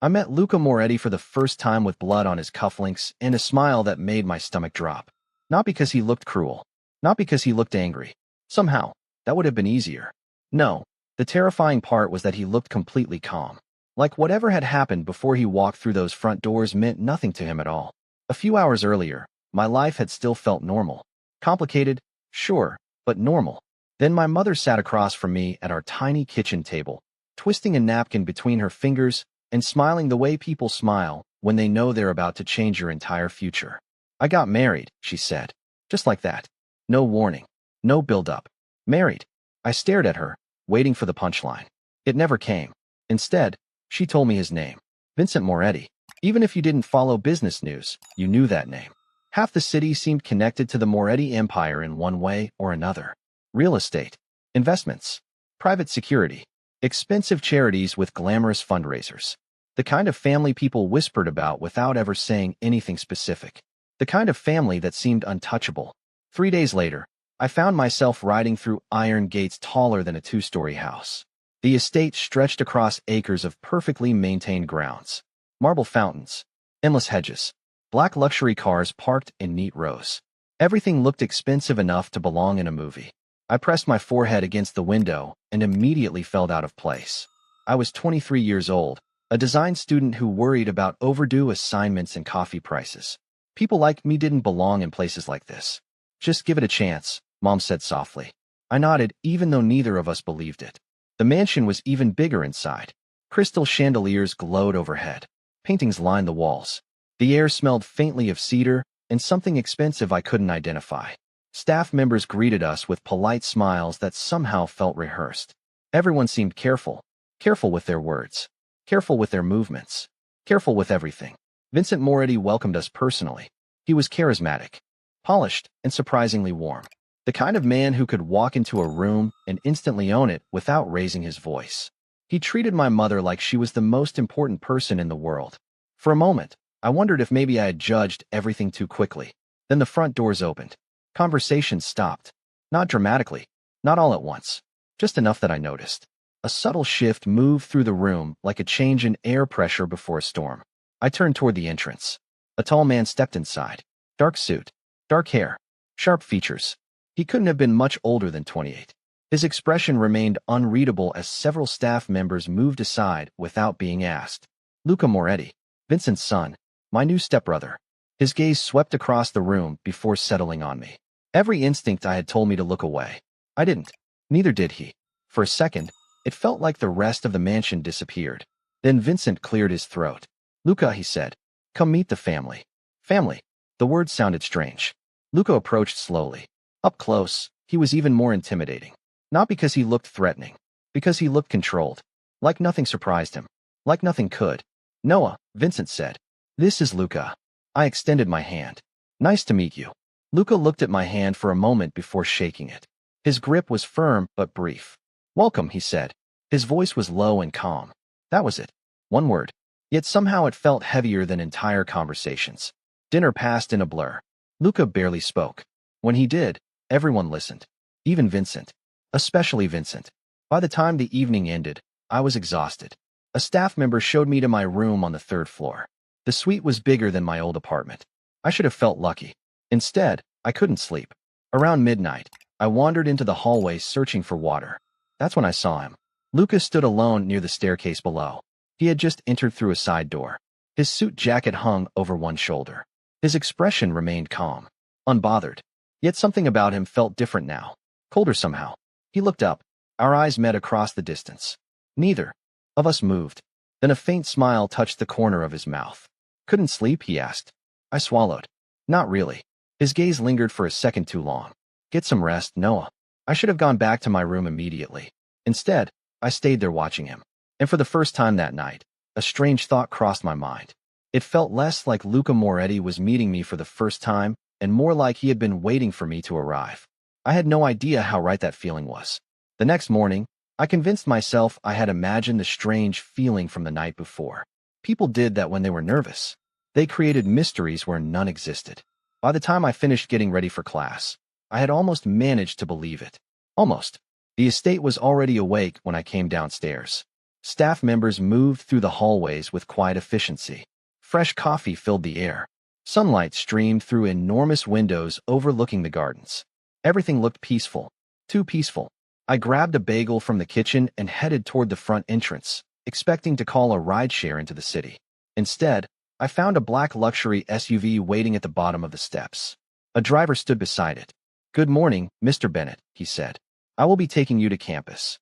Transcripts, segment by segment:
I met Luca Moretti for the first time with blood on his cufflinks and a smile that made my stomach drop. Not because he looked cruel. Not because he looked angry. Somehow, that would have been easier. No, the terrifying part was that he looked completely calm. Like whatever had happened before he walked through those front doors meant nothing to him at all. A few hours earlier, my life had still felt normal. Complicated, sure, but normal. Then my mother sat across from me at our tiny kitchen table, twisting a napkin between her fingers and smiling the way people smile when they know they're about to change your entire future. I got married, she said. Just like that. No warning. No build-up. Married. I stared at her, waiting for the punchline. It never came. Instead, she told me his name. Vincent Moretti. Even if you didn't follow business news, you knew that name. Half the city seemed connected to the Moretti empire in one way or another. Real estate. Investments. Private security. Expensive charities with glamorous fundraisers. The kind of family people whispered about without ever saying anything specific. The kind of family that seemed untouchable. 3 days later, I found myself riding through iron gates taller than a two-story house. The estate stretched across acres of perfectly maintained grounds. Marble fountains. Endless hedges. Black luxury cars parked in neat rows. Everything looked expensive enough to belong in a movie. I pressed my forehead against the window and immediately felt out of place. I was 23 years old, a design student who worried about overdue assignments and coffee prices. People like me didn't belong in places like this. Just give it a chance, Mom said softly. I nodded, even though neither of us believed it. The mansion was even bigger inside. Crystal chandeliers glowed overhead. Paintings lined the walls. The air smelled faintly of cedar and something expensive I couldn't identify. Staff members greeted us with polite smiles that somehow felt rehearsed. Everyone seemed careful. Careful with their words. Careful with their movements. Careful with everything. Vincent Moretti welcomed us personally. He was charismatic, polished, and surprisingly warm. The kind of man who could walk into a room and instantly own it without raising his voice. He treated my mother like she was the most important person in the world. For a moment, I wondered if maybe I had judged everything too quickly. Then the front doors opened. Conversation stopped. Not dramatically, not all at once, just enough that I noticed. A subtle shift moved through the room like a change in air pressure before a storm. I turned toward the entrance. A tall man stepped inside. Dark suit, dark hair, sharp features. He couldn't have been much older than 28. His expression remained unreadable as several staff members moved aside without being asked. Luca Moretti, Vincent's son, my new stepbrother. His gaze swept across the room before settling on me. Every instinct I had told me to look away. I didn't. Neither did he. For a second, it felt like the rest of the mansion disappeared. Then Vincent cleared his throat. Luca, he said, come meet the family. Family. The word sounded strange. Luca approached slowly. Up close, he was even more intimidating. Not because he looked threatening. Because he looked controlled. Like nothing surprised him. Like nothing could. Noah, Vincent said. This is Luca. I extended my hand. Nice to meet you. Luca looked at my hand for a moment before shaking it. His grip was firm but brief. Welcome, he said. His voice was low and calm. That was it. One word. Yet somehow it felt heavier than entire conversations. Dinner passed in a blur. Luca barely spoke. When he did, everyone listened. Even Vincent. Especially Vincent. By the time the evening ended, I was exhausted. A staff member showed me to my room on the 3rd floor. The suite was bigger than my old apartment. I should have felt lucky. Instead, I couldn't sleep. Around midnight, I wandered into the hallway searching for water. That's when I saw him. Luca stood alone near the staircase below. He had just entered through a side door. His suit jacket hung over one shoulder. His expression remained calm, unbothered. Yet something about him felt different now. Colder somehow. He looked up. Our eyes met across the distance. Neither of us moved. Then a faint smile touched the corner of his mouth. Couldn't sleep, he asked. I swallowed. Not really. His gaze lingered for a second too long. Get some rest, Noah. I should have gone back to my room immediately. Instead, I stayed there watching him. And for the first time that night, a strange thought crossed my mind. It felt less like Luca Moretti was meeting me for the first time and more like he had been waiting for me to arrive. I had no idea how right that feeling was. The next morning, I convinced myself I had imagined the strange feeling from the night before. People did that when they were nervous. They created mysteries where none existed. By the time I finished getting ready for class, I had almost managed to believe it. Almost. The estate was already awake when I came downstairs. Staff members moved through the hallways with quiet efficiency. Fresh coffee filled the air. Sunlight streamed through enormous windows overlooking the gardens. Everything looked peaceful. Too peaceful. I grabbed a bagel from the kitchen and headed toward the front entrance, expecting to call a rideshare into the city. Instead, I found a black luxury SUV waiting at the bottom of the steps. A driver stood beside it. "Good morning, Mr. Bennett," he said. "I will be taking you to campus."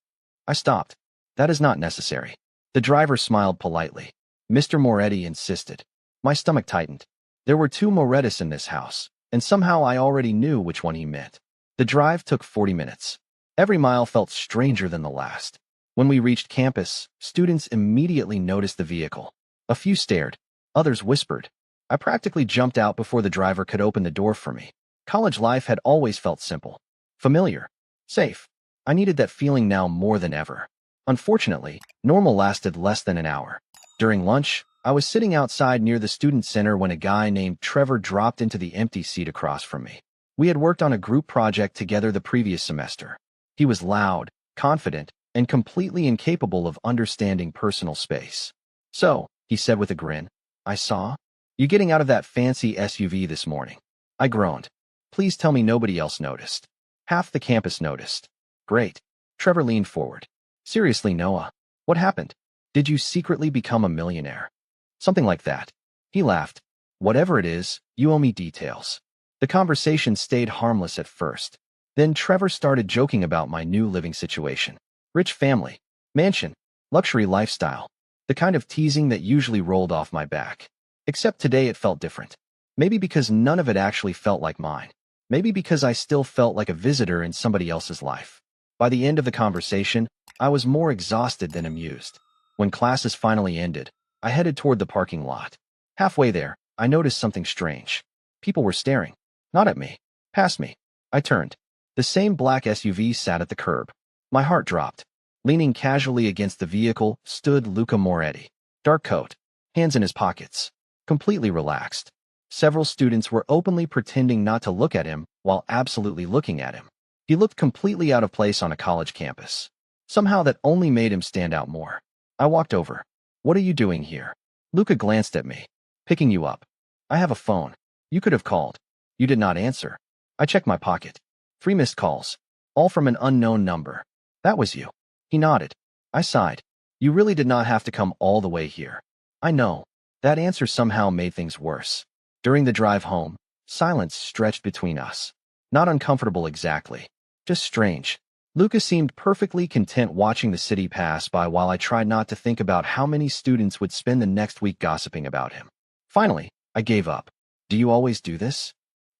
I stopped. "That is not necessary." The driver smiled politely. Mr. Moretti insisted. My stomach tightened. There were two Morettis in this house, and somehow I already knew which one he meant. The drive took 40 minutes. Every mile felt stranger than the last. When we reached campus, students immediately noticed the vehicle. A few stared. Others whispered. I practically jumped out before the driver could open the door for me. College life had always felt simple, familiar, safe. I needed that feeling now more than ever. Unfortunately, normal lasted less than an hour. During lunch, I was sitting outside near the student center when a guy named Trevor dropped into the empty seat across from me. We had worked on a group project together the previous semester. He was loud, confident, and completely incapable of understanding personal space. "So," he said with a grin, "I saw you getting out of that fancy SUV this morning." I groaned. "Please tell me nobody else noticed." "Half the campus noticed." "Great." Trevor leaned forward. "Seriously, Noah, what happened? Did you secretly become a millionaire?" "Something like that." He laughed. "Whatever it is, you owe me details." The conversation stayed harmless at first. Then Trevor started joking about my new living situation. Rich family, mansion, luxury lifestyle. The kind of teasing that usually rolled off my back. Except today it felt different. Maybe because none of it actually felt like mine. Maybe because I still felt like a visitor in somebody else's life. By the end of the conversation, I was more exhausted than amused. When classes finally ended, I headed toward the parking lot. Halfway there, I noticed something strange. People were staring. Not at me. Past me. I turned. The same black SUV sat at the curb. My heart dropped. Leaning casually against the vehicle stood Luca Moretti. Dark coat. Hands in his pockets. Completely relaxed. Several students were openly pretending not to look at him while absolutely looking at him. He looked completely out of place on a college campus. Somehow that only made him stand out more. I walked over. "What are you doing here?" Luca glanced at me. "Picking you up. I have a phone. You could have called. You did not answer." I checked my pocket. 3 missed calls. All from an unknown number. "That was you." He nodded. I sighed. "You really did not have to come all the way here." "I know." That answer somehow made things worse. During the drive home, silence stretched between us. Not uncomfortable exactly. Just strange. Luca seemed perfectly content watching the city pass by while I tried not to think about how many students would spend the next week gossiping about him. Finally, I gave up. "Do you always do this?"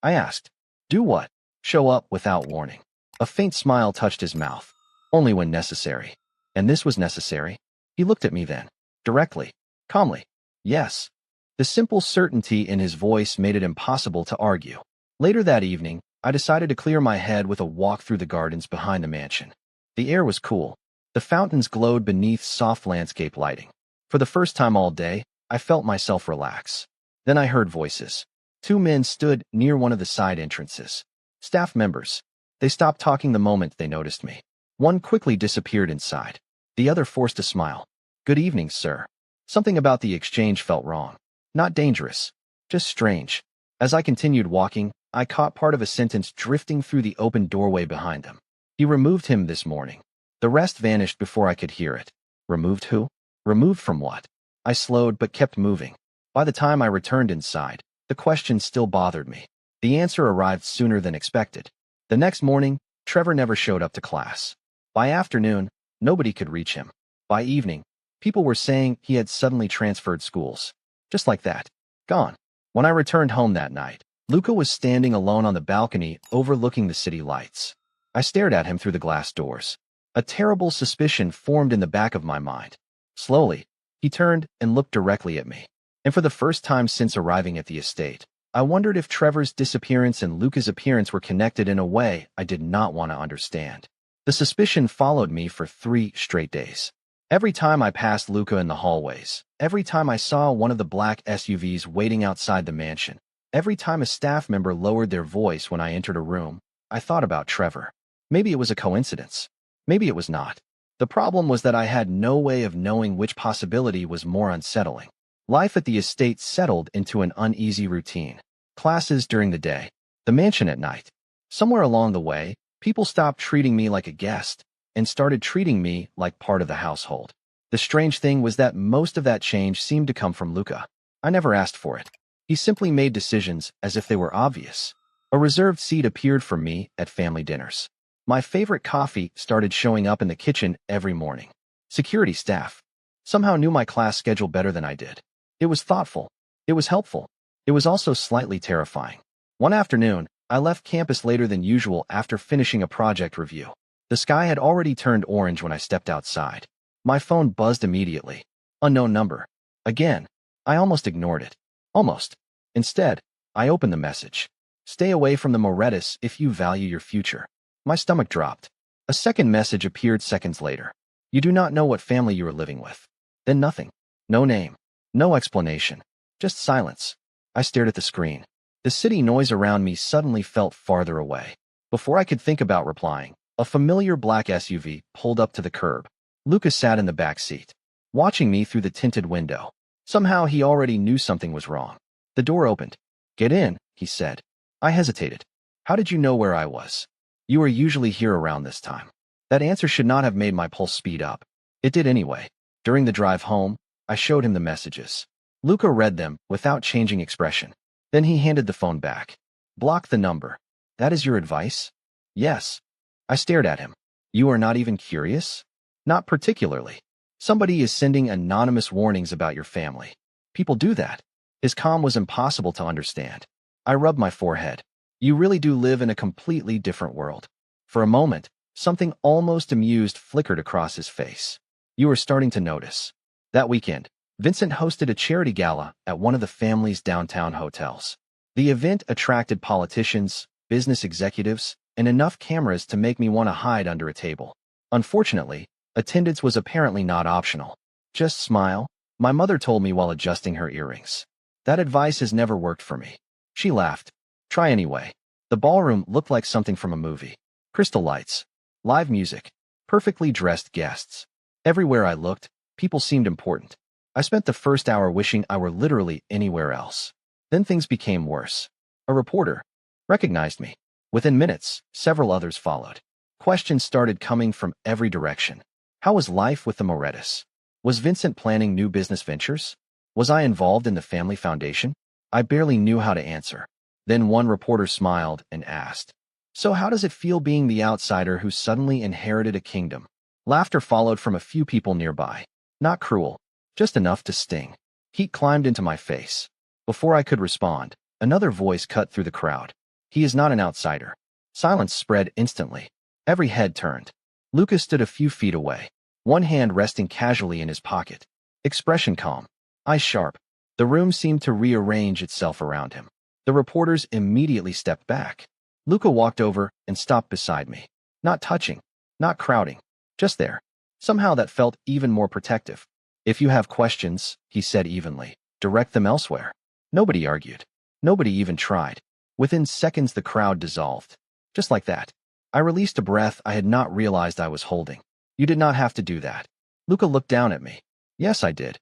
I asked. "Do what?" "Show up without warning." A faint smile touched his mouth. "Only when necessary." "And this was necessary?" He looked at me then. Directly. Calmly. "Yes." The simple certainty in his voice made it impossible to argue. Later that evening, I decided to clear my head with a walk through the gardens behind the mansion. The air was cool. The fountains glowed beneath soft landscape lighting. For the first time all day, I felt myself relax. Then I heard voices. 2 men stood near one of the side entrances. Staff members. They stopped talking the moment they noticed me. One quickly disappeared inside. The other forced a smile. "Good evening, sir." Something about the exchange felt wrong. Not dangerous. Just strange. As I continued walking, I caught part of a sentence drifting through the open doorway behind them. "He removed him this morning." The rest vanished before I could hear it. Removed who? Removed from what? I slowed but kept moving. By the time I returned inside, the question still bothered me. The answer arrived sooner than expected. The next morning, Trevor never showed up to class. By afternoon, nobody could reach him. By evening, people were saying he had suddenly transferred schools. Just like that. Gone. When I returned home that night, Luca was standing alone on the balcony overlooking the city lights. I stared at him through the glass doors. A terrible suspicion formed in the back of my mind. Slowly, he turned and looked directly at me. And for the first time since arriving at the estate, I wondered if Trevor's disappearance and Luca's appearance were connected in a way I did not want to understand. The suspicion followed me for 3 straight days. Every time I passed Luca in the hallways, every time I saw one of the black SUVs waiting outside the mansion, every time a staff member lowered their voice when I entered a room, I thought about Trevor. Maybe it was a coincidence. Maybe it was not. The problem was that I had no way of knowing which possibility was more unsettling. Life at the estate settled into an uneasy routine. Classes during the day, the mansion at night. Somewhere along the way, people stopped treating me like a guest and started treating me like part of the household. The strange thing was that most of that change seemed to come from Luca. I never asked for it. He simply made decisions as if they were obvious. A reserved seat appeared for me at family dinners. My favorite coffee started showing up in the kitchen every morning. Security staff somehow knew my class schedule better than I did. It was thoughtful. It was helpful. It was also slightly terrifying. One afternoon, I left campus later than usual after finishing a project review. The sky had already turned orange when I stepped outside. My phone buzzed immediately. Unknown number. Again. I almost ignored it. Almost. Instead, I opened the message. Stay away from the Morettis if you value your future. My stomach dropped. A second message appeared seconds later. You do not know what family you are living with. Then nothing. No name. No explanation. Just silence. I stared at the screen. The city noise around me suddenly felt farther away. Before I could think about replying, a familiar black SUV pulled up to the curb. Lucas sat in the back seat, watching me through the tinted window. Somehow he already knew something was wrong. The door opened. Get in, he said. I hesitated. How did you know where I was? You are usually here around this time. That answer should not have made my pulse speed up. It did anyway. During the drive home, I showed him the messages. Luca read them without changing expression. Then he handed the phone back. Block the number. That is your advice? Yes. I stared at him. You are not even curious? Not particularly. Somebody is sending anonymous warnings about your family. People do that. His calm was impossible to understand. I rubbed my forehead. You really do live in a completely different world. For a moment, something almost amused flickered across his face. You were starting to notice. That weekend, Vincent hosted a charity gala at one of the family's downtown hotels. The event attracted politicians, business executives, and enough cameras to make me want to hide under a table. Unfortunately, attendance was apparently not optional. Just smile, my mother told me while adjusting her earrings. That advice has never worked for me. She laughed. Try anyway. The ballroom looked like something from a movie. Crystal lights, live music, perfectly dressed guests. Everywhere I looked, people seemed important. I spent the first hour wishing I were literally anywhere else. Then things became worse. A reporter recognized me. Within minutes, several others followed. Questions started coming from every direction. How was life with the Morettis? Was Vincent planning new business ventures? Was I involved in the family foundation? I barely knew how to answer. Then one reporter smiled and asked, So how does it feel being the outsider who suddenly inherited a kingdom? Laughter followed from a few people nearby. Not cruel, just enough to sting. Heat climbed into my face. Before I could respond, another voice cut through the crowd. He is not an outsider. Silence spread instantly. Every head turned. Lucas stood a few feet away, one hand resting casually in his pocket. Expression calm, eyes sharp. The room seemed to rearrange itself around him. The reporters immediately stepped back. Luca walked over and stopped beside me. Not touching, not crowding, just there. Somehow that felt even more protective. If you have questions, he said evenly, direct them elsewhere. Nobody argued. Nobody even tried. Within seconds the crowd dissolved. Just like that. I released a breath I had not realized I was holding. You did not have to do that. Luca looked down at me. Yes, I did.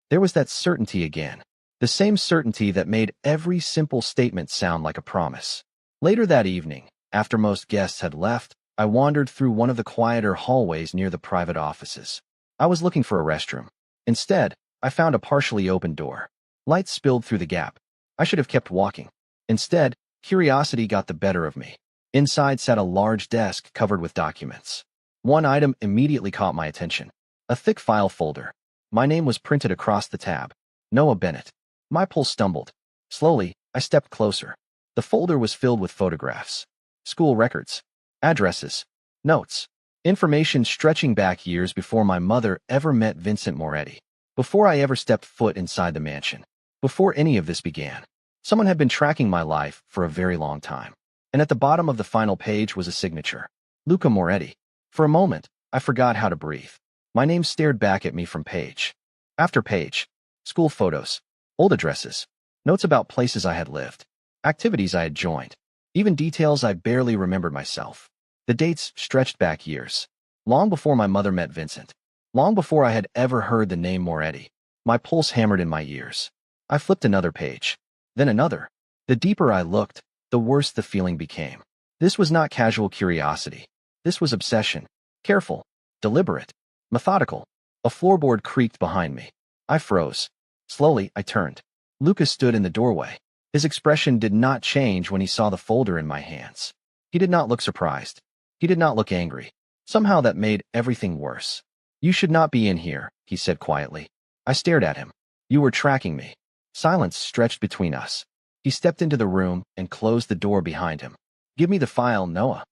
There was that certainty again. The same certainty that made every simple statement sound like a promise. Later that evening, after most guests had left, I wandered through one of the quieter hallways near the private offices. I was looking for a restroom. Instead, I found a partially open door. Light spilled through the gap. I should have kept walking. Instead, curiosity got the better of me. Inside sat a large desk covered with documents. One item immediately caught my attention. A thick file folder. My name was printed across the tab. Noah Bennett. My pulse stumbled. Slowly, I stepped closer. The folder was filled with photographs. School records. Addresses. Notes. Information stretching back years before my mother ever met Vincent Moretti. Before I ever stepped foot inside the mansion. Before any of this began. Someone had been tracking my life for a very long time. And at the bottom of the final page was a signature. Luca Moretti. For a moment, I forgot how to breathe. My name stared back at me from page after page. School photos. Old addresses. Notes about places I had lived. Activities I had joined. Even details I barely remembered myself. The dates stretched back years. Long before my mother met Vincent. Long before I had ever heard the name Moretti. My pulse hammered in my ears. I flipped another page. Then another. The deeper I looked, the worse the feeling became. This was not casual curiosity. This was obsession. Careful. Deliberate. Methodical. A floorboard creaked behind me. I froze. Slowly, I turned. Lucas stood in the doorway. His expression did not change when he saw the folder in my hands. He did not look surprised. He did not look angry. Somehow that made everything worse. "You should not be in here," he said quietly. I stared at him. "You were tracking me." Silence stretched between us. He stepped into the room and closed the door behind him. "Give me the file, Noah."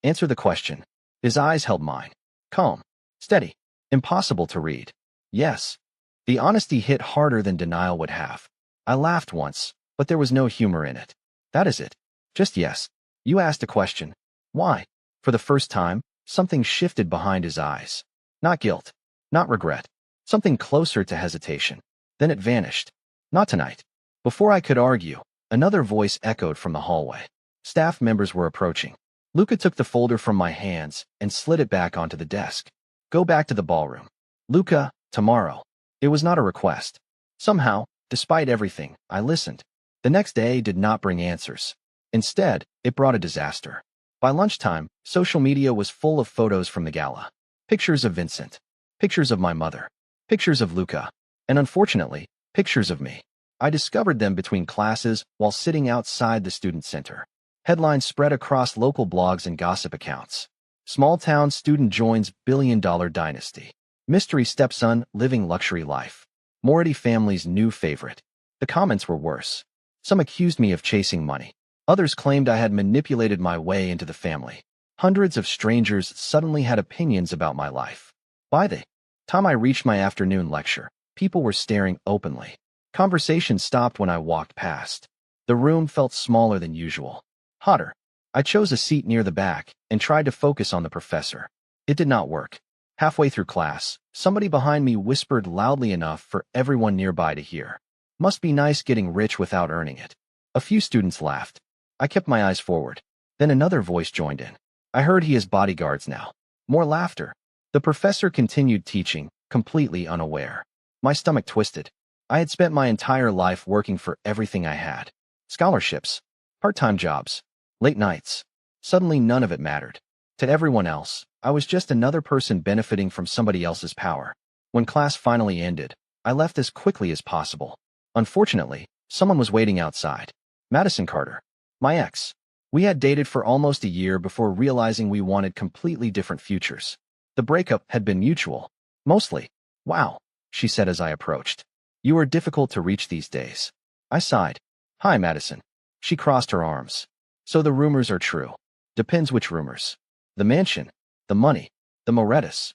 "Answer the question." His eyes held mine. Calm. Steady. Impossible to read. "Yes." The honesty hit harder than denial would have. I laughed once, but there was no humor in it. "That is it. Just yes." "You asked a question. Why?" For the first time, something shifted behind his eyes. Not guilt. Not regret. Something closer to hesitation. Then it vanished. "Not tonight." Before I could argue, another voice echoed from the hallway. Staff members were approaching. Luca took the folder from my hands and slid it back onto the desk. "Go back to the ballroom. Luca, tomorrow." It was not a request. Somehow, despite everything, I listened. The next day did not bring answers. Instead, it brought a disaster. By lunchtime, social media was full of photos from the gala. Pictures of Vincent. Pictures of my mother. Pictures of Luca. And unfortunately, pictures of me. I discovered them between classes while sitting outside the student center. Headlines spread across local blogs and gossip accounts. Small-town student joins billion-dollar dynasty. Mystery stepson living luxury life. Moretti family's new favorite. The comments were worse. Some accused me of chasing money. Others claimed I had manipulated my way into the family. Hundreds of strangers suddenly had opinions about my life. By the time I reached my afternoon lecture, people were staring openly. Conversation stopped when I walked past. The room felt smaller than usual. Hotter. I chose a seat near the back and tried to focus on the professor. It did not work. Halfway through class, somebody behind me whispered loudly enough for everyone nearby to hear. "Must be nice getting rich without earning it." A few students laughed. I kept my eyes forward. Then another voice joined in. "I heard he has bodyguards now." More laughter. The professor continued teaching, completely unaware. My stomach twisted. I had spent my entire life working for everything I had. Scholarships. Part-time jobs. Late nights. Suddenly none of it mattered. To everyone else, I was just another person benefiting from somebody else's power. When class finally ended, I left as quickly as possible. Unfortunately, someone was waiting outside. Madison Carter. My ex. We had dated for almost a year before realizing we wanted completely different futures. The breakup had been mutual. Mostly. "Wow," she said as I approached. "You are difficult to reach these days." I sighed. "Hi, Madison." She crossed her arms. "So the rumors are true." "Depends which rumors." "The mansion. The money. The Morettis."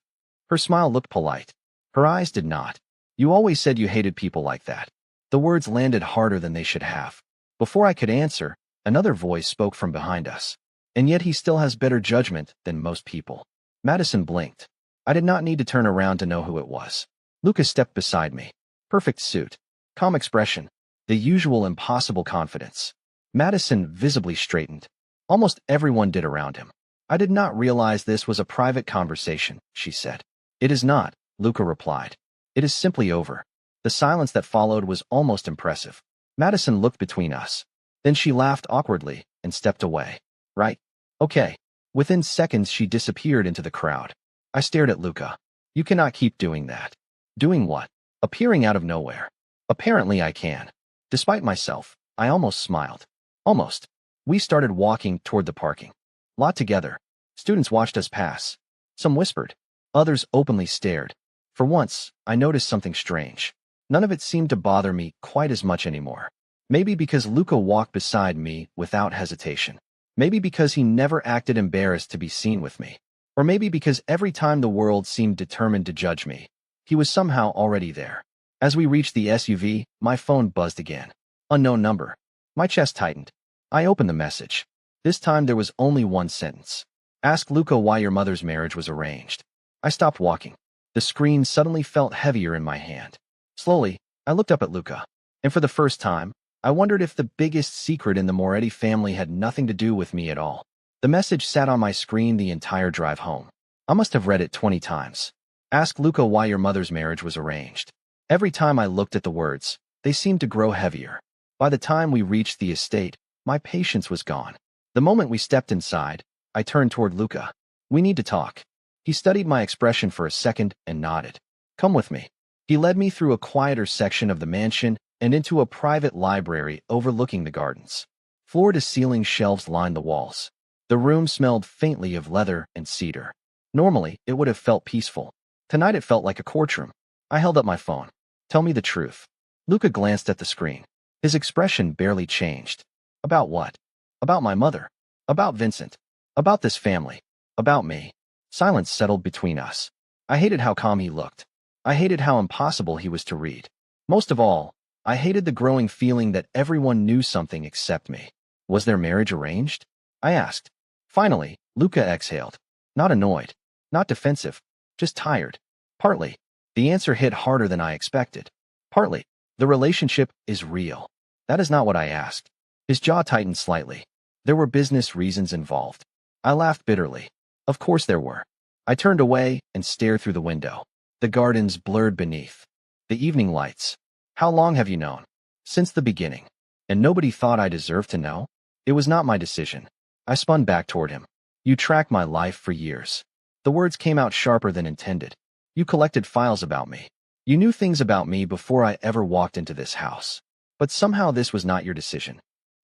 Her smile looked polite. Her eyes did not. "You always said you hated people like that." The words landed harder than they should have. Before I could answer, another voice spoke from behind us. "And yet he still has better judgment than most people." Madison blinked. I did not need to turn around to know who it was. Lucas stepped beside me. Perfect suit. Calm expression. The usual impossible confidence. Madison visibly straightened. Almost everyone did around him. "I did not realize this was a private conversation," she said. "It is not," Luca replied. "It is simply over." The silence that followed was almost impressive. Madison looked between us. Then she laughed awkwardly and stepped away. "Right. Okay." Within seconds, she disappeared into the crowd. I stared at Luca. "You cannot keep doing that." "Doing what?" "Appearing out of nowhere." "Apparently I can." Despite myself, I almost smiled. Almost. We started walking toward the parking lot together. Students watched us pass. Some whispered. Others openly stared. For once, I noticed something strange. None of it seemed to bother me quite as much anymore. Maybe because Luca walked beside me without hesitation. Maybe because he never acted embarrassed to be seen with me. Or maybe because every time the world seemed determined to judge me, he was somehow already there. As we reached the SUV, my phone buzzed again. Unknown number. My chest tightened. I opened the message. This time there was only one sentence. "Ask Luca why your mother's marriage was arranged." I stopped walking. The screen suddenly felt heavier in my hand. Slowly, I looked up at Luca. And for the first time, I wondered if the biggest secret in the Moretti family had nothing to do with me at all. The message sat on my screen the entire drive home. I must have read it 20 times. Ask Luca why your mother's marriage was arranged. Every time I looked at the words, they seemed to grow heavier. By the time we reached the estate, my patience was gone. The moment we stepped inside, I turned toward Luca. We need to talk. He studied my expression for a second and nodded. Come with me. He led me through a quieter section of the mansion and into a private library overlooking the gardens. Floor-to-ceiling shelves lined the walls. The room smelled faintly of leather and cedar. Normally, it would have felt peaceful. Tonight it felt like a courtroom. I held up my phone. Tell me the truth. Luca glanced at the screen. His expression barely changed. About what? About my mother. About Vincent. About this family. About me. Silence settled between us. I hated how calm he looked. I hated how impossible he was to read. Most of all, I hated the growing feeling that everyone knew something except me. Was their marriage arranged? I asked. Finally, Luca exhaled. Not annoyed. Not defensive. Just tired. Partly. The answer hit harder than I expected. Partly. The relationship is real. That is not what I asked. His jaw tightened slightly. There were business reasons involved. I laughed bitterly. Of course there were. I turned away and stared through the window. The gardens blurred beneath. The evening lights. How long have you known? Since the beginning. And nobody thought I deserved to know? It was not my decision. I spun back toward him. You tracked my life for years. The words came out sharper than intended. You collected files about me. You knew things about me before I ever walked into this house. But somehow this was not your decision.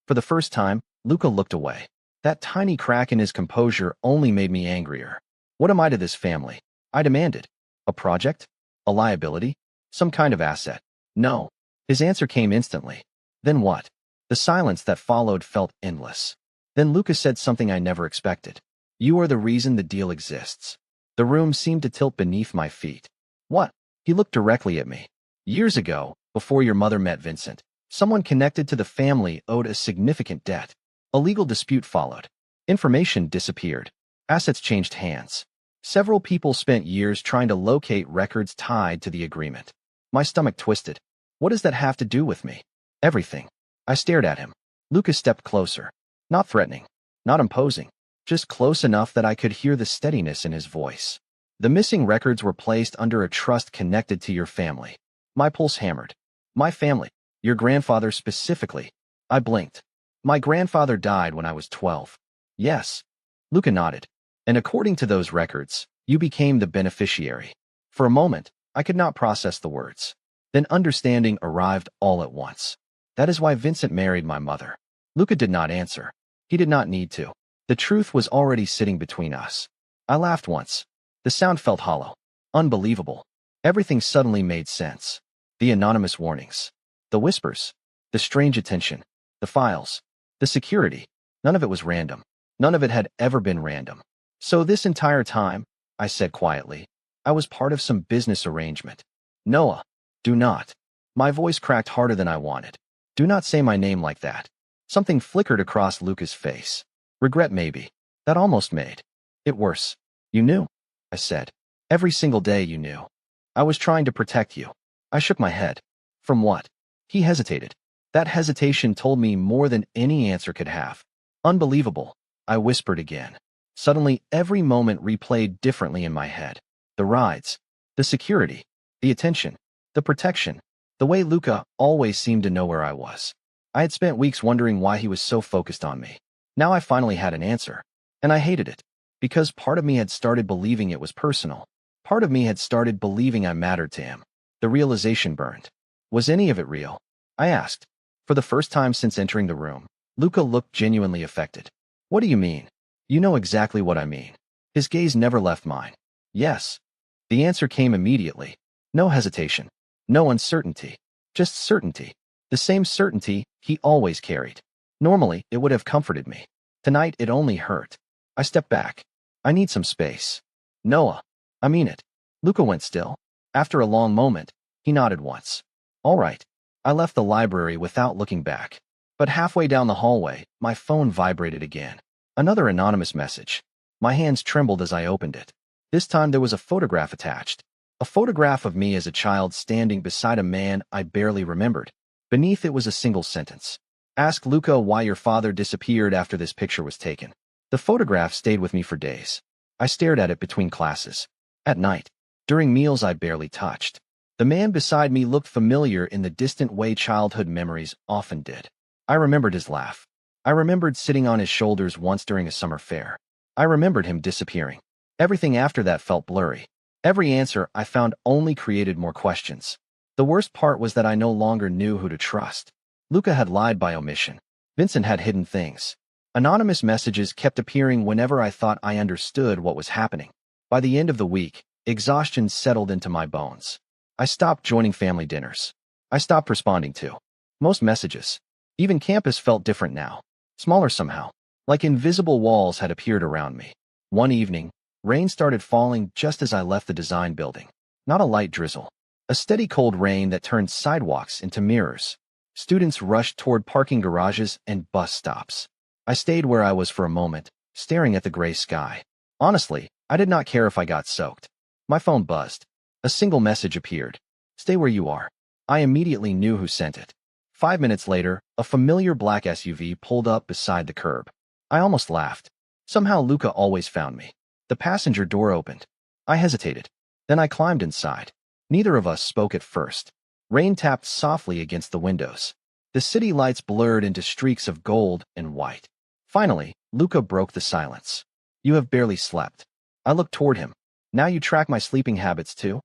For the first time, Luca looked away. That tiny crack in his composure only made me angrier. What am I to this family? I demanded. A project? A liability? Some kind of asset? No. His answer came instantly. Then what? The silence that followed felt endless. Then Luca said something I never expected. You are the reason the deal exists. The room seemed to tilt beneath my feet. What? He looked directly at me. Years ago, before your mother met Vincent, someone connected to the family owed a significant debt. A legal dispute followed. Information disappeared. Assets changed hands. Several people spent years trying to locate records tied to the agreement. My stomach twisted. What does that have to do with me? Everything. I stared at him. Lucas stepped closer. Not threatening. Not imposing. Just close enough that I could hear the steadiness in his voice. The missing records were placed under a trust connected to your family. My pulse hammered. My family. Your grandfather specifically. I blinked. My grandfather died when I was 12. Yes. Luca nodded. And according to those records, you became the beneficiary. For a moment, I could not process the words. Then understanding arrived all at once. That is why Vincent married my mother. Luca did not answer. He did not need to. The truth was already sitting between us. I laughed once. The sound felt hollow. Unbelievable. Everything suddenly made sense. The anonymous warnings. The whispers. The strange attention. The files. The security. None of it was random. None of it had ever been random. So this entire time, I said quietly, I was part of some business arrangement. Noah, do not. My voice cracked harder than I wanted. Do not say my name like that. Something flickered across Luca's face. Regret maybe. That almost made it worse. You knew, I said. Every single day you knew. I was trying to protect you. I shook my head. From what? He hesitated. That hesitation told me more than any answer could have. Unbelievable, I whispered again. Suddenly, every moment replayed differently in my head. The rides, the security, the attention, the protection, the way Luca always seemed to know where I was. I had spent weeks wondering why he was so focused on me. Now I finally had an answer. And I hated it. Because part of me had started believing it was personal. Part of me had started believing I mattered to him. The realization burned. Was any of it real? I asked. For the first time since entering the room, Luca looked genuinely affected. What do you mean? You know exactly what I mean. His gaze never left mine. Yes. The answer came immediately. No hesitation. No uncertainty. Just certainty. The same certainty he always carried. Normally, it would have comforted me. Tonight, it only hurt. I stepped back. I need some space. Noah. I mean it. Luca went still. After a long moment, he nodded once. All right. I left the library without looking back. But halfway down the hallway, my phone vibrated again. Another anonymous message. My hands trembled as I opened it. This time there was a photograph attached. A photograph of me as a child standing beside a man I barely remembered. Beneath it was a single sentence. Ask Luca why your father disappeared after this picture was taken. The photograph stayed with me for days. I stared at it between classes. At night. During meals I barely touched. The man beside me looked familiar in the distant way childhood memories often did. I remembered his laugh. I remembered sitting on his shoulders once during a summer fair. I remembered him disappearing. Everything after that felt blurry. Every answer I found only created more questions. The worst part was that I no longer knew who to trust. Luca had lied by omission. Vincent had hidden things. Anonymous messages kept appearing whenever I thought I understood what was happening. By the end of the week, exhaustion settled into my bones. I stopped joining family dinners. I stopped responding to most messages. Even campus felt different now. Smaller somehow. Like invisible walls had appeared around me. One evening, rain started falling just as I left the design building. Not a light drizzle. A steady cold rain that turned sidewalks into mirrors. Students rushed toward parking garages and bus stops. I stayed where I was for a moment, staring at the gray sky. Honestly, I did not care if I got soaked. My phone buzzed. A single message appeared. Stay where you are. I immediately knew who sent it. 5 minutes later, a familiar black SUV pulled up beside the curb. I almost laughed. Somehow Luca always found me. The passenger door opened. I hesitated. Then I climbed inside. Neither of us spoke at first. Rain tapped softly against the windows. The city lights blurred into streaks of gold and white. Finally, Luca broke the silence. You have barely slept. I looked toward him. Now you track my sleeping habits too?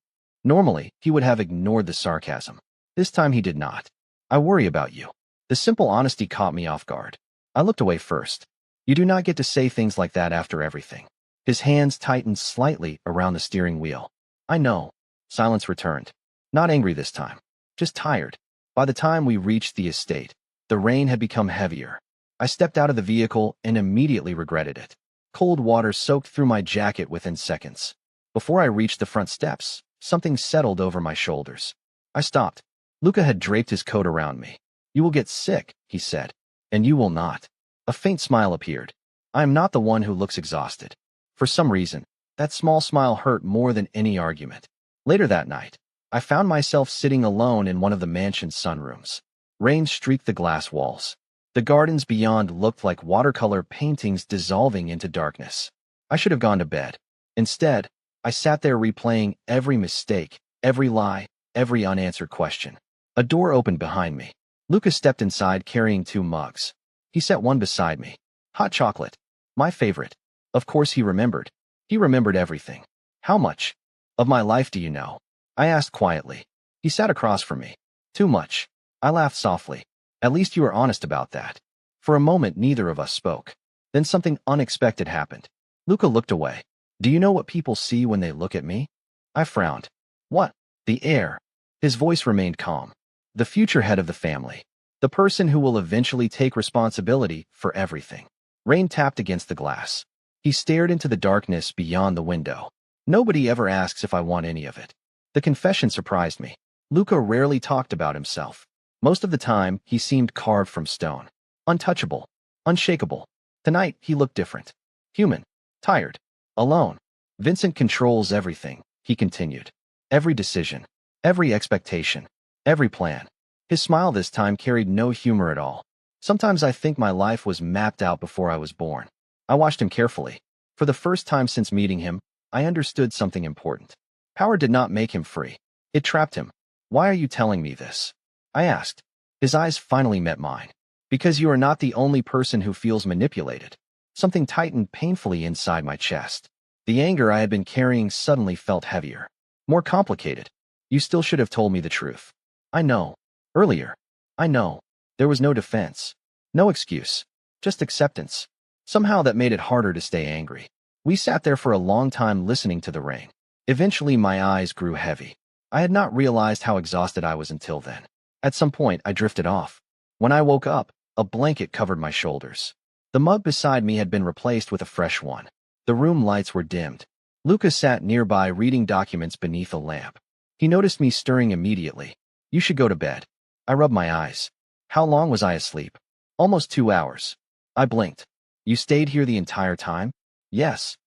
Normally, he would have ignored the sarcasm. This time he did not. I worry about you. The simple honesty caught me off guard. I looked away first. You do not get to say things like that after everything. His hands tightened slightly around the steering wheel. I know. Silence returned. Not angry this time. Just tired. By the time we reached the estate, the rain had become heavier. I stepped out of the vehicle and immediately regretted it. Cold water soaked through my jacket within seconds. Before I reached the front steps, something settled over my shoulders. I stopped. Luca had draped his coat around me. You will get sick, he said. And you will not. A faint smile appeared. I am not the one who looks exhausted. For some reason, that small smile hurt more than any argument. Later that night, I found myself sitting alone in one of the mansion's sunrooms. Rain streaked the glass walls. The gardens beyond looked like watercolor paintings dissolving into darkness. I should have gone to bed. Instead, I sat there replaying every mistake, every lie, every unanswered question. A door opened behind me. Luca stepped inside carrying 2 mugs. He set one beside me. Hot chocolate. My favorite. Of course he remembered. He remembered everything. How much of my life do you know? I asked quietly. He sat across from me. Too much. I laughed softly. At least you were honest about that. For a moment, neither of us spoke. Then something unexpected happened. Luca looked away. Do you know what people see when they look at me? I frowned. What? The heir. His voice remained calm. The future head of the family. The person who will eventually take responsibility for everything. Rain tapped against the glass. He stared into the darkness beyond the window. Nobody ever asks if I want any of it. The confession surprised me. Luca rarely talked about himself. Most of the time, he seemed carved from stone. Untouchable. Unshakable. Tonight, he looked different. Human. Tired. Alone. Vincent controls everything, he continued. Every decision. Every expectation. Every plan. His smile this time carried no humor at all. Sometimes I think my life was mapped out before I was born. I watched him carefully. For the first time since meeting him, I understood something important. Power did not make him free. It trapped him. Why are you telling me this? I asked. His eyes finally met mine. Because you are not the only person who feels manipulated. Something tightened painfully inside my chest. The anger I had been carrying suddenly felt heavier. More complicated. You still should have told me the truth. I know. Earlier. I know. There was no defense. No excuse. Just acceptance. Somehow that made it harder to stay angry. We sat there for a long time listening to the rain. Eventually my eyes grew heavy. I had not realized how exhausted I was until then. At some point, I drifted off. When I woke up, a blanket covered my shoulders. The mug beside me had been replaced with a fresh one. The room lights were dimmed. Luca sat nearby reading documents beneath a lamp. He noticed me stirring immediately. You should go to bed. I rubbed my eyes. How long was I asleep? Almost 2 hours. I blinked. You stayed here the entire time? Yes.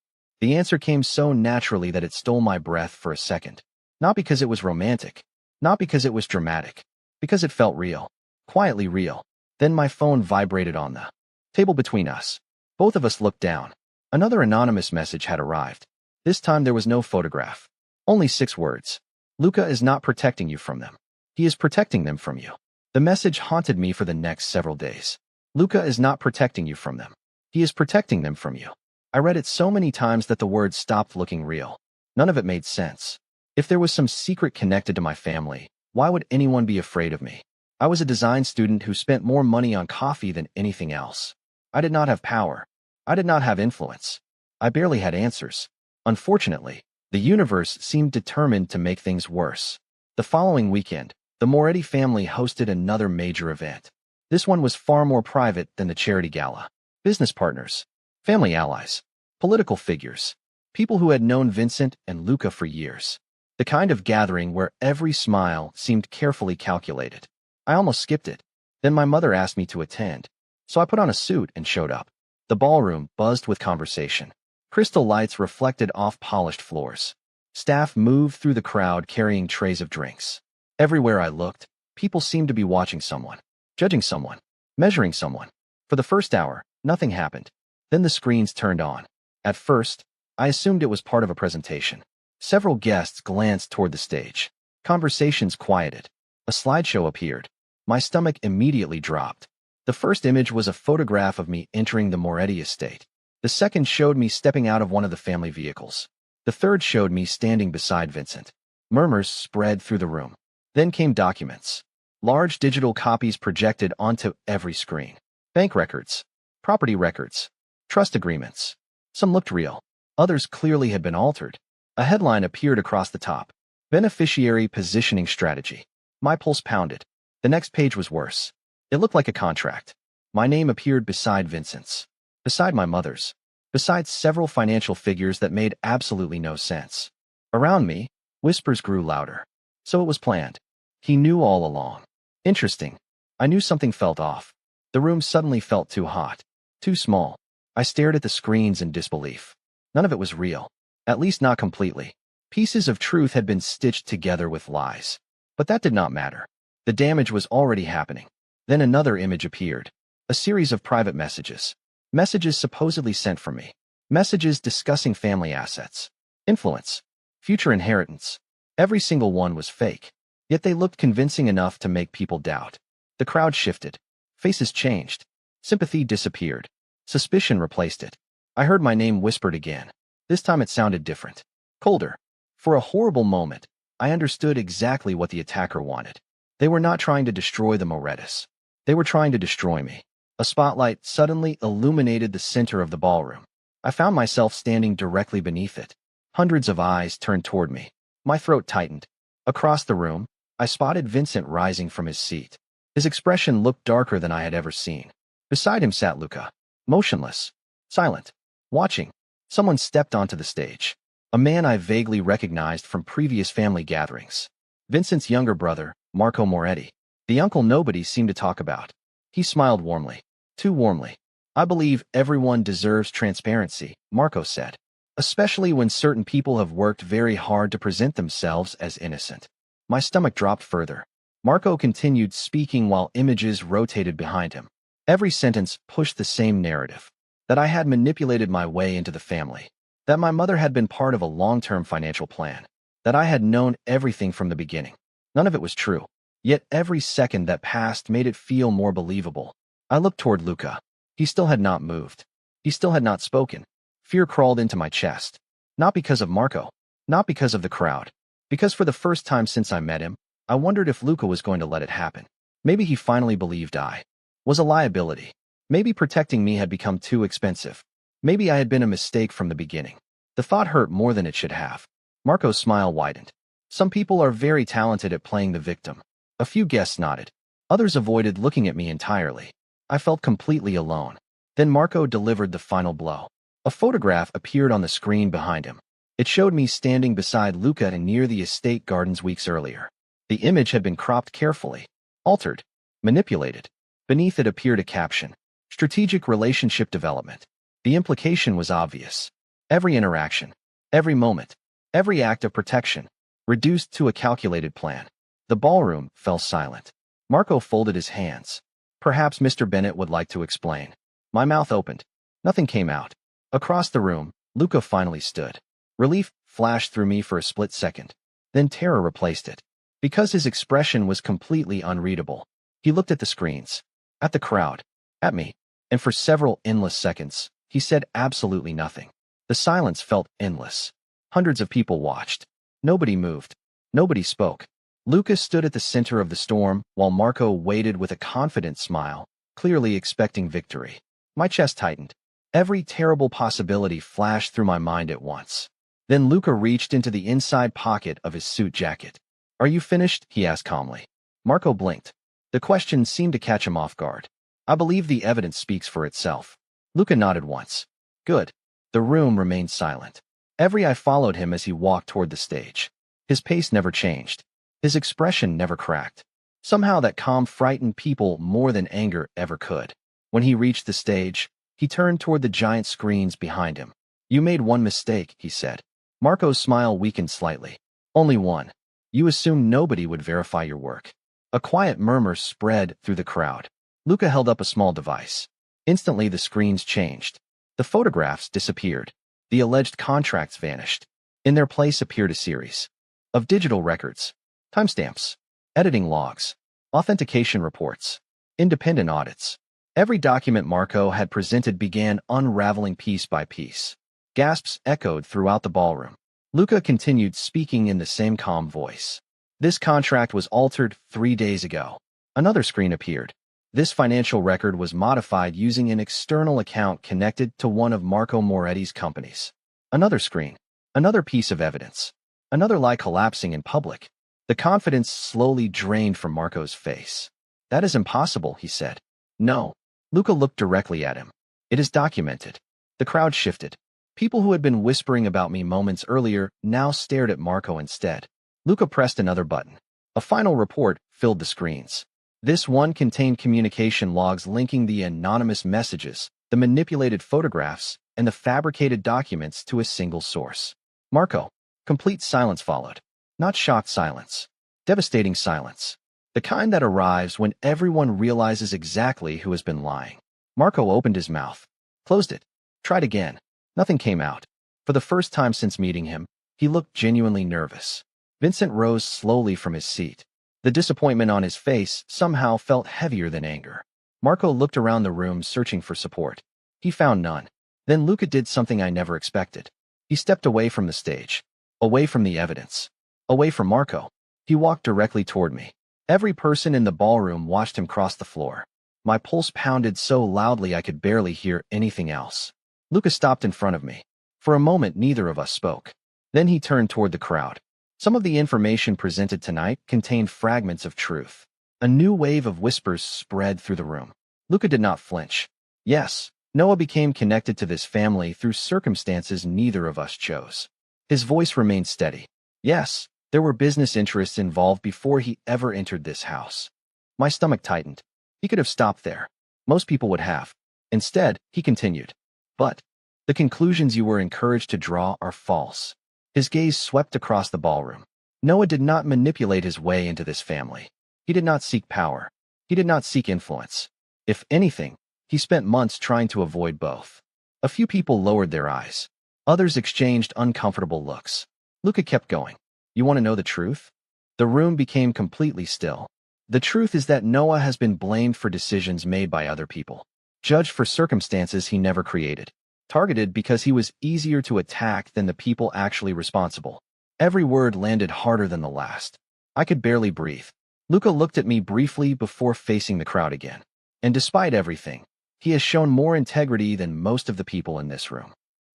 The answer came so naturally that it stole my breath for a second. Not because it was romantic. Not because it was dramatic. Because it felt real. Quietly real. Then my phone vibrated on the table between us. Both of us looked down. Another anonymous message had arrived. This time there was no photograph. Only 6 words. Luca is not protecting you from them. He is protecting them from you. The message haunted me for the next several days. Luca is not protecting you from them. He is protecting them from you. I read it so many times that the words stopped looking real. None of it made sense. If there was some secret connected to my family, why would anyone be afraid of me? I was a design student who spent more money on coffee than anything else. I did not have power. I did not have influence. I barely had answers. Unfortunately, the universe seemed determined to make things worse. The following weekend, the Moretti family hosted another major event. This one was far more private than the charity gala. Business partners, family allies, political figures, people who had known Vincent and Luca for years. The kind of gathering where every smile seemed carefully calculated. I almost skipped it. Then my mother asked me to attend, so I put on a suit and showed up. The ballroom buzzed with conversation. Crystal lights reflected off polished floors. Staff moved through the crowd carrying trays of drinks. Everywhere I looked, people seemed to be watching someone, judging someone, measuring someone. For the first hour, nothing happened. Then the screens turned on. At first, I assumed it was part of a presentation. Several guests glanced toward the stage. Conversations quieted. A slideshow appeared. My stomach immediately dropped. The first image was a photograph of me entering the Moretti estate. The second showed me stepping out of one of the family vehicles. The third showed me standing beside Vincent. Murmurs spread through the room. Then came documents. Large digital copies projected onto every screen. Bank records, property records, trust agreements. Some looked real. Others clearly had been altered. A headline appeared across the top. Beneficiary positioning strategy. My pulse pounded. The next page was worse. It looked like a contract. My name appeared beside Vincent's, beside my mother's, beside several financial figures that made absolutely no sense. Around me, whispers grew louder. So it was planned. He knew all along. Interesting. I knew something felt off. The room suddenly felt too hot, too small. I stared at the screens in disbelief. None of it was real. At least not completely. Pieces of truth had been stitched together with lies. But that did not matter. The damage was already happening. Then another image appeared. A series of private messages. Messages supposedly sent from me. Messages discussing family assets, influence, future inheritance. Every single one was fake. Yet they looked convincing enough to make people doubt. The crowd shifted. Faces changed. Sympathy disappeared. Suspicion replaced it. I heard my name whispered again. This time it sounded different. Colder. For a horrible moment, I understood exactly what the attacker wanted. They were not trying to destroy the Morettis. They were trying to destroy me. A spotlight suddenly illuminated the center of the ballroom. I found myself standing directly beneath it. Hundreds of eyes turned toward me. My throat tightened. Across the room, I spotted Vincent rising from his seat. His expression looked darker than I had ever seen. Beside him sat Luca, motionless, silent, watching. Someone stepped onto the stage. A man I vaguely recognized from previous family gatherings. Vincent's younger brother, Marco Moretti. The uncle nobody seemed to talk about. He smiled warmly. Too warmly. I believe everyone deserves transparency, Marco said. Especially when certain people have worked very hard to present themselves as innocent. My stomach dropped further. Marco continued speaking while images rotated behind him. Every sentence pushed the same narrative. That I had manipulated my way into the family. That my mother had been part of a long-term financial plan. That I had known everything from the beginning. None of it was true. Yet every second that passed made it feel more believable. I looked toward Luca. He still had not moved. He still had not spoken. Fear crawled into my chest. Not because of Marco. Not because of the crowd. Because for the first time since I met him, I wondered if Luca was going to let it happen. Maybe he finally believed I was a liability. Maybe protecting me had become too expensive. Maybe I had been a mistake from the beginning. The thought hurt more than it should have. Marco's smile widened. Some people are very talented at playing the victim. A few guests nodded. Others avoided looking at me entirely. I felt completely alone. Then Marco delivered the final blow. A photograph appeared on the screen behind him. It showed me standing beside Luca and near the estate gardens weeks earlier. The image had been cropped carefully, altered, manipulated. Beneath it appeared a caption, Strategic Relationship Development. The implication was obvious. Every interaction, every moment, every act of protection, reduced to a calculated plan. The ballroom fell silent. Marco folded his hands. Perhaps Mr. Bennett would like to explain. My mouth opened. Nothing came out. Across the room, Luca finally stood. Relief flashed through me for a split second. Then terror replaced it. Because his expression was completely unreadable. He looked at the screens, at the crowd, at me, and for several endless seconds, he said absolutely nothing. The silence felt endless. Hundreds of people watched. Nobody moved. Nobody spoke. Lucas stood at the center of the storm, while Marco waited with a confident smile, clearly expecting victory. My chest tightened. Every terrible possibility flashed through my mind at once. Then Luca reached into the inside pocket of his suit jacket. "Are you finished?" he asked calmly. Marco blinked. The question seemed to catch him off guard. "I believe the evidence speaks for itself." Luca nodded once. "Good." The room remained silent. Every eye followed him as he walked toward the stage. His pace never changed. His expression never cracked. Somehow that calm frightened people more than anger ever could. When he reached the stage, he turned toward the giant screens behind him. "You made one mistake," he said. Marco's smile weakened slightly. "Only one. You assumed nobody would verify your work." A quiet murmur spread through the crowd. Luca held up a small device. Instantly the screens changed. The photographs disappeared. The alleged contracts vanished. In their place appeared a series of digital records, timestamps, editing logs, authentication reports, independent audits. Every document Marco had presented began unraveling piece by piece. Gasps echoed throughout the ballroom. Luca continued speaking in the same calm voice. "This contract was altered 3 days ago." Another screen appeared. This financial record was modified using an external account connected to one of Marco Moretti's companies. Another screen. Another piece of evidence. Another lie collapsing in public. The confidence slowly drained from Marco's face. "That is impossible," he said. "No." Luca looked directly at him. "It is documented." The crowd shifted. People who had been whispering about me moments earlier now stared at Marco instead. Luca pressed another button. A final report filled the screens. This one contained communication logs linking the anonymous messages, the manipulated photographs, and the fabricated documents to a single source. Marco. Complete silence followed. Not shocked silence. Devastating silence. The kind that arrives when everyone realizes exactly who has been lying. Marco opened his mouth. Closed it. Tried again. Nothing came out. For the first time since meeting him, he looked genuinely nervous. Vincent rose slowly from his seat. The disappointment on his face somehow felt heavier than anger. Marco looked around the room searching for support. He found none. Then Luca did something I never expected. He stepped away from the stage. Away from the evidence. Away from Marco. He walked directly toward me. Every person in the ballroom watched him cross the floor. My pulse pounded so loudly I could barely hear anything else. Luca stopped in front of me. For a moment, neither of us spoke. Then he turned toward the crowd. Some of the information presented tonight contained fragments of truth. A new wave of whispers spread through the room. Luca did not flinch. Yes, Noah became connected to this family through circumstances neither of us chose. His voice remained steady. Yes, there were business interests involved before he ever entered this house. My stomach tightened. He could have stopped there. Most people would have. Instead, he continued. But the conclusions you were encouraged to draw are false. His gaze swept across the ballroom. Noah did not manipulate his way into this family. He did not seek power. He did not seek influence. If anything, he spent months trying to avoid both. A few people lowered their eyes. Others exchanged uncomfortable looks. Luca kept going. You want to know the truth? The room became completely still. The truth is that Noah has been blamed for decisions made by other people. Judged for circumstances he never created. Targeted because he was easier to attack than the people actually responsible. Every word landed harder than the last. I could barely breathe. Luca looked at me briefly before facing the crowd again. And despite everything, he has shown more integrity than most of the people in this room.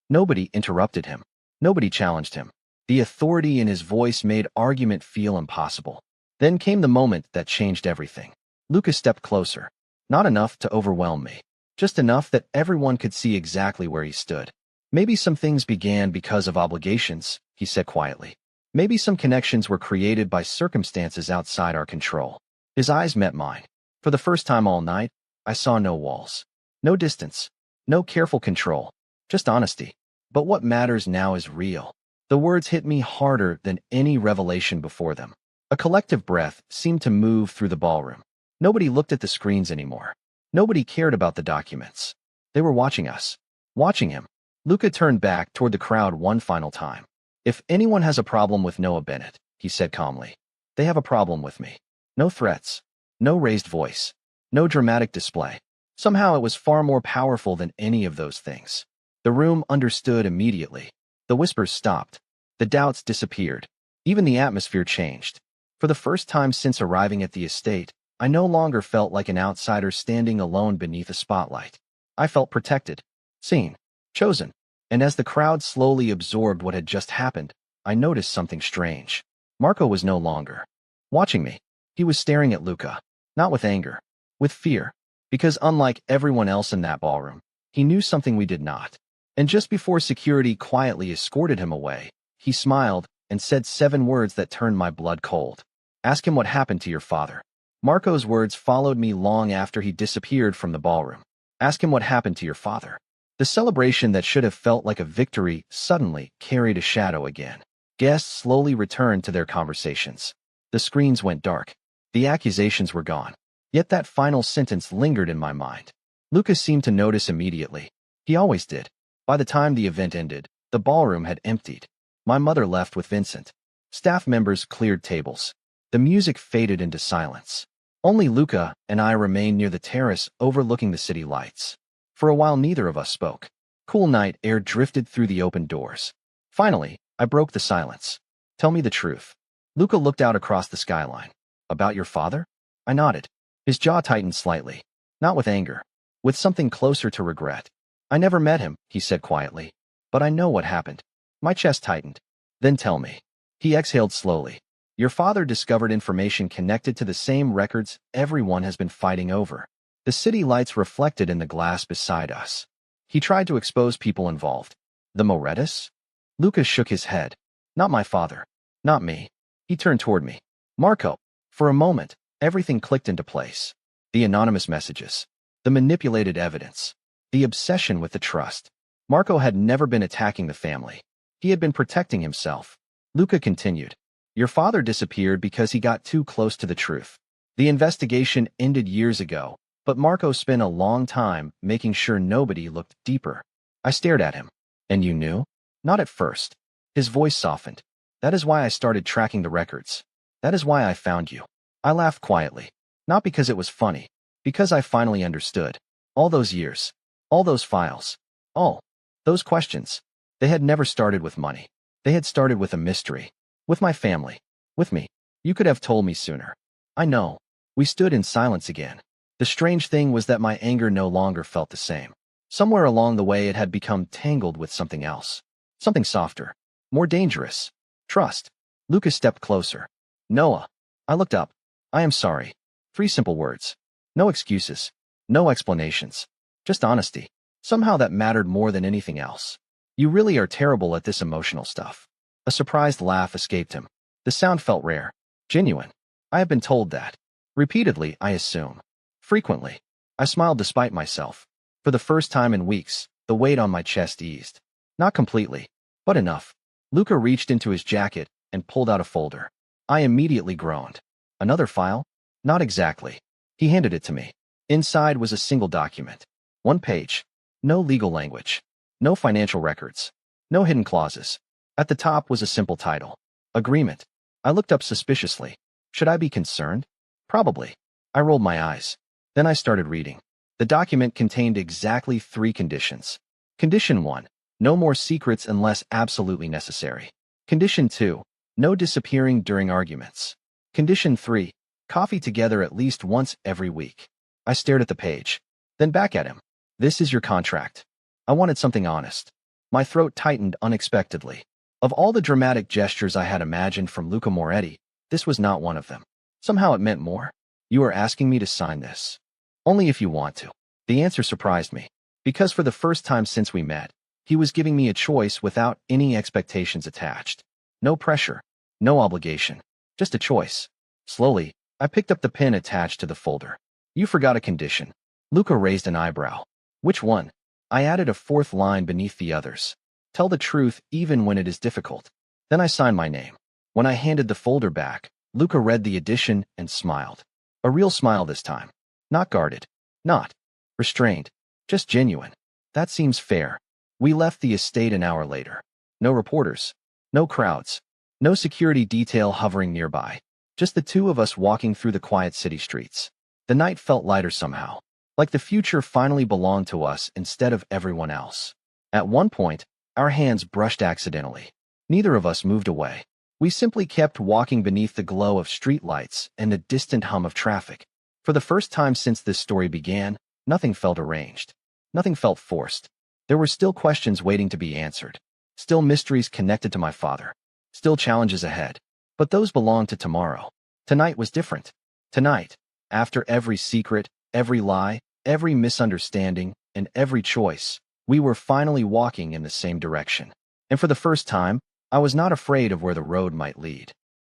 Nobody interrupted him. Nobody challenged him. The authority in his voice made argument feel impossible. Then came the moment that changed everything. Luca stepped closer. Not enough to overwhelm me. Just enough that everyone could see exactly where he stood. Maybe some things began because of obligations, he said quietly. Maybe some connections were created by circumstances outside our control. His eyes met mine. For the first time all night, I saw no walls. No distance. No careful control. Just honesty. But what matters now is real. The words hit me harder than any revelation before them. A collective breath seemed to move through the ballroom. Nobody looked at the screens anymore. Nobody cared about the documents. They were watching us. Watching him. Luca turned back toward the crowd one final time. If anyone has a problem with Noah Bennett, he said calmly, they have a problem with me. No threats. No raised voice. No dramatic display. Somehow it was far more powerful than any of those things. The room understood immediately. The whispers stopped. The doubts disappeared. Even the atmosphere changed. For the first time since arriving at the estate, I no longer felt like an outsider standing alone beneath a spotlight. I felt protected, seen, chosen. And as the crowd slowly absorbed what had just happened, I noticed something strange. Marco was no longer watching me. He was staring at Luca, not with anger, with fear, because unlike everyone else in that ballroom, he knew something we did not. And just before security quietly escorted him away, he smiled and said 7 words that turned my blood cold. Ask him what happened to your father. Marco's words followed me long after he disappeared from the ballroom. Ask him what happened to your father. The celebration that should have felt like a victory suddenly carried a shadow again. Guests slowly returned to their conversations. The screens went dark. The accusations were gone. Yet that final sentence lingered in my mind. Lucas seemed to notice immediately. He always did. By the time the event ended, the ballroom had emptied. My mother left with Vincent. Staff members cleared tables. The music faded into silence. Only Luca and I remained near the terrace overlooking the city lights. For a while neither of us spoke. Cool night air drifted through the open doors. Finally, I broke the silence. Tell me the truth. Luca looked out across the skyline. About your father? I nodded. His jaw tightened slightly. Not with anger. With something closer to regret. I never met him, he said quietly. But I know what happened. My chest tightened. Then tell me. He exhaled slowly. Your father discovered information connected to the same records everyone has been fighting over. The city lights reflected in the glass beside us. He tried to expose people involved. The Morettas? Lucas shook his head. Not my father. Not me. He turned toward me. Marco. For a moment, everything clicked into place. The anonymous messages. The manipulated evidence. The obsession with the trust. Marco had never been attacking the family. He had been protecting himself. Luca continued. Your father disappeared because he got too close to the truth. The investigation ended years ago, but Marco spent a long time making sure nobody looked deeper. I stared at him. And you knew? Not at first. His voice softened. That is why I started tracking the records. That is why I found you. I laughed quietly. Not because it was funny. Because I finally understood. All those years. All those files. All those questions. They had never started with money. They had started with a mystery. With my family. With me. You could have told me sooner. I know. We stood in silence again. The strange thing was that my anger no longer felt the same. Somewhere along the way it had become tangled with something else. Something softer. More dangerous. Trust. Lucas stepped closer. Noah. I looked up. I am sorry. 3 simple words. No excuses. No explanations. Just honesty. Somehow that mattered more than anything else. You really are terrible at this emotional stuff. A surprised laugh escaped him. The sound felt rare. Genuine. I have been told that. Repeatedly, I assume. Frequently. I smiled despite myself. For the first time in weeks, the weight on my chest eased. Not completely, but enough. Luca reached into his jacket and pulled out a folder. I immediately groaned. Another file? Not exactly. He handed it to me. Inside was a single document. 1 page. No legal language. No financial records. No hidden clauses. At the top was a simple title. Agreement. I looked up suspiciously. Should I be concerned? Probably. I rolled my eyes. Then I started reading. The document contained exactly 3 conditions. Condition 1. No more secrets unless absolutely necessary. Condition 2. No disappearing during arguments. Condition 3. Coffee together at least once every week. I stared at the page. Then back at him. This is your contract. I wanted something honest. My throat tightened unexpectedly. Of all the dramatic gestures I had imagined from Luca Moretti, this was not one of them. Somehow it meant more. You are asking me to sign this. Only if you want to. The answer surprised me. Because for the first time since we met, he was giving me a choice without any expectations attached. No pressure. No obligation. Just a choice. Slowly, I picked up the pen attached to the folder. You forgot a condition. Luca raised an eyebrow. Which one? I added a 4th line beneath the others. Tell the truth even when it is difficult. Then I signed my name. When I handed the folder back, Luca read the addition and smiled. A real smile this time. Not guarded. Not restrained. Just genuine. That seems fair. We left the estate an hour later. No reporters. No crowds. No security detail hovering nearby. Just the two of us walking through the quiet city streets. The night felt lighter somehow, like the future finally belonged to us instead of everyone else. At one point, our hands brushed accidentally. Neither of us moved away. We simply kept walking beneath the glow of streetlights and the distant hum of traffic. For the first time since this story began, nothing felt arranged. Nothing felt forced. There were still questions waiting to be answered. Still mysteries connected to my father. Still challenges ahead. But those belonged to tomorrow. Tonight was different. Tonight, after every secret, every lie, every misunderstanding, and every choice, we were finally walking in the same direction. And for the first time, I was not afraid of where the road might lead.